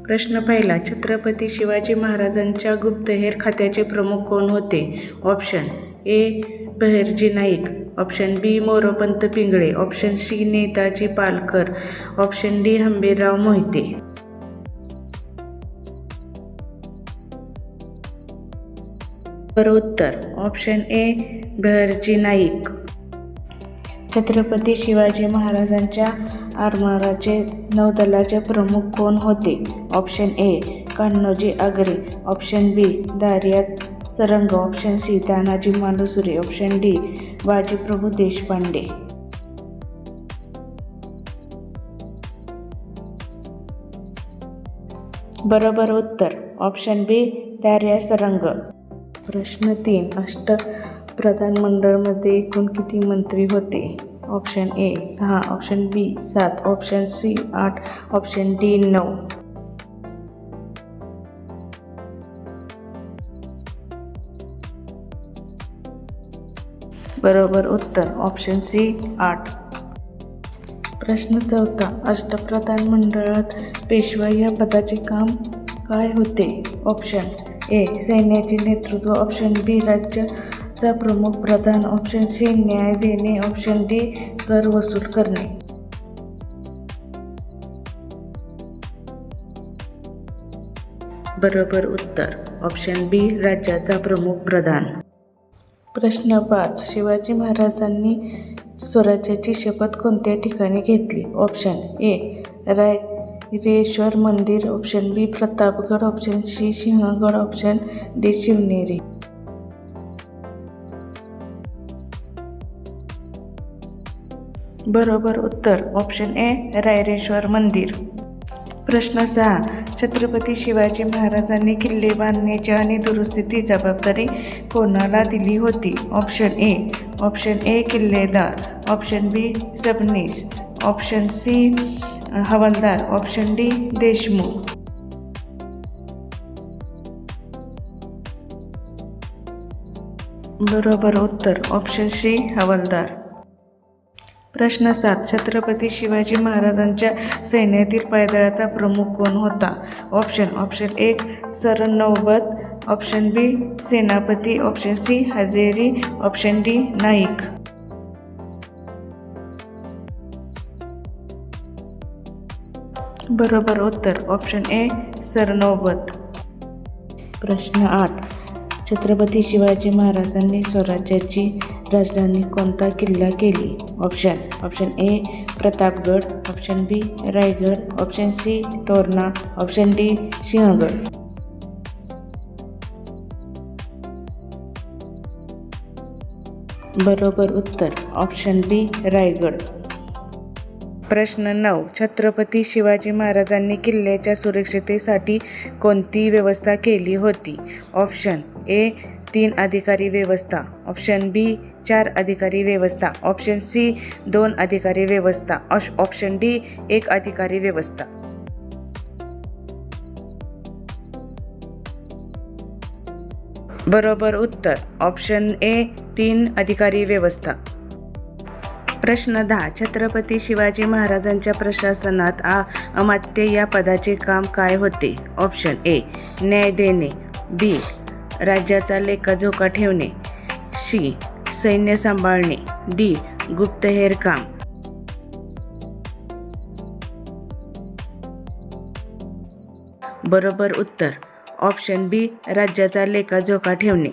प्रश्न पहिला, छत्रपती शिवाजी महाराजांच्या गुप्तहेर खात्याचे प्रमुख कोण होते? Option A Bahirji Naik, option B Moropant Pingale, option C Netaji Palkar, option D Hambirrao Mohite. बरोबर उत्तर ऑप्शन ए बहिर्जी नाईक. छत्रपती शिवाजी महाराजांच्या आरमाराचे नौदलाचे प्रमुख कोण होते? Option A Kanhoji Angre, option B Dariya Sarang, option C Tanaji Malusare, option D Bajiprabhu Deshpande. बरोबर उत्तर ऑप्शन बी दारिया सरंग. प्रश्न 3, अष्टप्रधानमंडळमध्ये एकूण किती मंत्री होते? Option A 6, option B 7, option C 8, option D 9. बरोबर उत्तर ऑप्शन सी 8. प्रश्न 4, अष्टप्रधान मंडळात पेशवा या पदाचे काम काय होते? ऑप्शन ए सैन्याचे नेतृत्व, ऑप्शन बी राज्याचा प्रमुख प्रधान, ऑप्शन सी न्याय देणे, ऑप्शन डी कर वसूल करणे. बरोबर उत्तर ऑप्शन बी राज्याचा प्रमुख प्रधान. प्रश्न 5, शिवाजी महाराजांनी स्वराज्याची शपथ कोणत्या ठिकाणी घेतली? ऑप्शन ए रायरेश्वर मंदिर, option B Pratapgad, option C Sinhagad, option D Shivneri. बरोबर उत्तर ऑप्शन ए रायरेश्वर मंदिर. प्रश्न 6, छत्रपती शिवाजी महाराजांनी किल्ले बांधण्याची आणि दुरुस्तीची जबाबदारी कोणाला दिली होती? ऑप्शन ए किल्लेदार, ऑप्शन बी सबनीस, ऑप्शन सी हवालदार, ऑप्शन डी देशमुख. बरोबर उत्तर ऑप्शन सी हवालदार. प्रश्न 7, छत्रपती शिवाजी महाराजांच्या सैन्यातील पायदळाचा प्रमुख कोण होता? ऑप्शन ए सरनौबत, ऑप्शन बी सेनापती, ऑप्शन सी हजेरी, ऑप्शन डी नाईक. बरोबर उत्तर ऑप्शन ए सरनौबत. प्रश्न 8, छत्रपती शिवाजी महाराजांनी स्वराज्याची राजधानी कोणता किल्ला केली? Option A Pratapgad, option B Raigad, option C Torna, option D Sinhagad. बरोबर उत्तर ऑप्शन बी रायगड. प्रश्न 9, छत्रपती शिवाजी महाराजांनी किल्ल्याच्या सुरक्षिततेसाठी कोणती व्यवस्था केली होती? ऑप्शन ए 3 अधिकारी व्यवस्था, ऑप्शन बी 4 अधिकारी व्यवस्था, ऑप्शन सी 2 अधिकारी व्यवस्था, ऑप्शन डी 1 अधिकारी व्यवस्था. बरोबर उत्तर ऑप्शन ए 3 अधिकारी व्यवस्था. प्रश्न 10, छत्रपती शिवाजी महाराजांच्या प्रशासनात अमात्य या पदाचे काम काय होते? ऑप्शन ए न्याय देणे, बी राज्याचा लेखाजोखा ठेवणे, सी सैन्य सांभाळणे, डी गुप्तहेर काम. बरोबर उत्तर ऑप्शन बी राज्याचा लेखाजोखा ठेवणे.